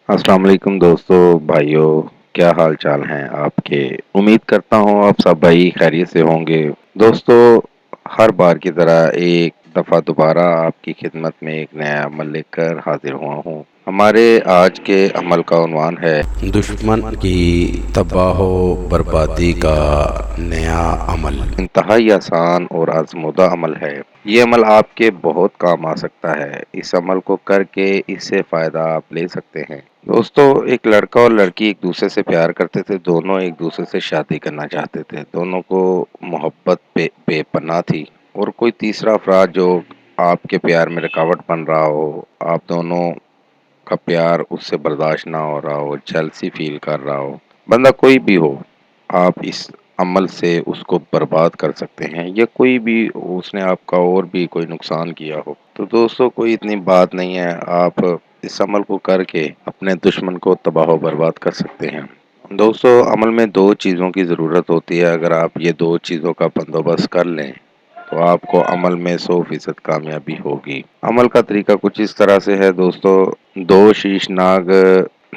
अस्सलाम वालेकुम दोस्तों भाइयों, क्या हाल चाल हैं आपके। उम्मीद करता हूँ आप सब भाई खैरियत से होंगे। दोस्तों, हर बार की तरह एक दफ़ा दोबारा आपकी खिदमत में एक नया अमल लेकर हाजिर हुआ हूँ। हमारे आज के अमल का उन्वान है दुश्मन की तबाह बर्बादी का नया अमल। इंतहाई आसान और आजमूदा अमल है। ये अमल आपके बहुत काम आ सकता है। इस अमल को करके इससे फ़ायदा आप ले सकते हैं। दोस्तों, एक लड़का और लड़की एक दूसरे से प्यार करते थे। दोनों एक दूसरे से शादी करना चाहते थे। दोनों को मोहब्बत बेपनाह थी और कोई तीसरा अफराद जो आपके प्यार में रुकावट बन रहा हो, आप दोनों का प्यार उससे बर्दाश्त ना हो रहा हो, जेलसी फील कर रहा हो, बंदा कोई भी हो, आप इस अमल से उसको बर्बाद कर सकते हैं या कोई भी उसने आपका और भी कोई नुकसान किया हो। तो दोस्तों, कोई इतनी बात नहीं है, आप इस अमल को करके अपने दुश्मन को तबाह व बर्बाद कर सकते हैं। दोस्तों, अमल में दो चीज़ों की ज़रूरत होती है। अगर आप ये दो चीज़ों का बंदोबस्त कर लें तो आपको अमल में 100% कामयाबी होगी। अमल का तरीका कुछ इस तरह से है दोस्तों। दो शीशनाग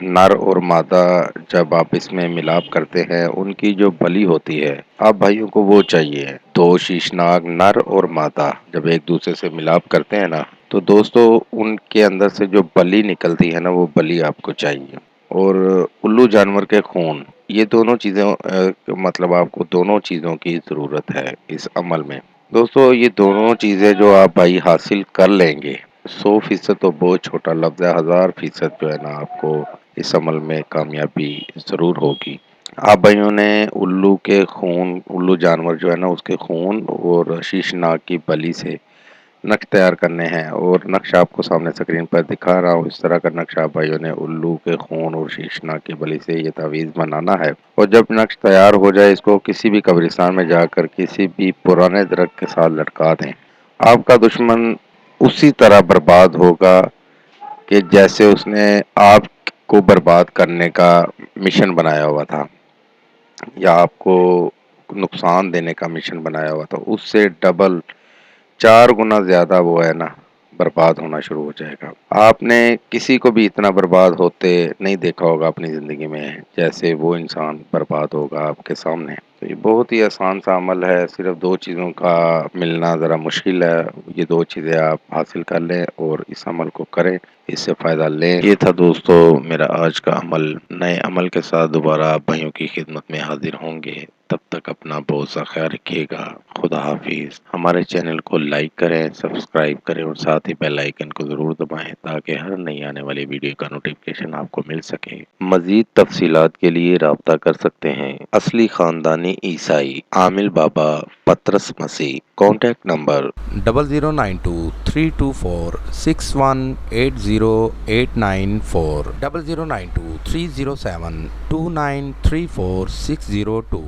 नर और मादा जब आप इसमें मिलाप करते हैं, उनकी जो बलि होती है, आप भाइयों को वो चाहिए। दो शीशनाग नर और मादा जब एक दूसरे से मिलाप करते हैं ना, तो दोस्तों उनके अंदर से जो बलि निकलती है ना, वो बलि आपको चाहिए। और उल्लू जानवर के खून, ये दोनों चीज़ें मतलब आपको दोनों चीज़ों की ज़रूरत है इस अमल में। दोस्तों, ये दोनों चीज़ें जो आप भाई हासिल कर लेंगे, 100% तो बहुत छोटा लफ्ज़ है, 1000% जो है ना आपको इस अमल में कामयाबी ज़रूर होगी। आप भाइयों ने उल्लू जानवर जो है ना उसके खून और शीशनाग की बलि से नक्श तैयार करने हैं और नक्श आपको सामने स्क्रीन पर दिखा रहा हूँ। इस तरह का नक्शा आप भाइयों ने उल्लू के खून और शीशनाग की बलि से ये तावीज़ बनाना है और जब नक्श तैयार हो जाए, इसको किसी भी कब्रिस्तान में जाकर किसी भी पुराने दरख्त के साथ लटका दें। आपका दुश्मन उसी तरह बर्बाद होगा कि जैसे उसने आपको बर्बाद करने का मिशन बनाया हुआ था या आपको नुकसान देने का मिशन बनाया हुआ था, उससे डबल 4 गुना ज़्यादा वो है ना बर्बाद होना शुरू हो जाएगा। आपने किसी को भी इतना बर्बाद होते नहीं देखा होगा अपनी ज़िंदगी में, जैसे वो इंसान बर्बाद होगा आपके सामने। तो ये बहुत ही आसान सा अमल है, सिर्फ़ 2 चीज़ों का मिलना ज़रा मुश्किल है। ये 2 चीज़ें आप हासिल कर लें और इस अमल को करें, इससे फ़ायदा लें। ये था दोस्तों मेरा आज का अमल। नए अमल के साथ दोबारा आप भाइयों की खिदमत में हाज़िर होंगे। तब तक अपना बहुत सा ख्याल रखिएगा। खुदा हाफिज। हमारे चैनल को लाइक करें, सब्सक्राइब करें और साथ ही बेल आइकन को ज़रूर दबाएं ताकि हर नई आने वाली वीडियो का नोटिफिकेशन आपको मिल सके। मज़ीद तफसीलात के लिए राब्ता कर सकते हैं असली ख़ानदानी ईसाई आमिल बाबा पतरस मसीह। Contact number 0092 324 6180894 0092 307 2934 602।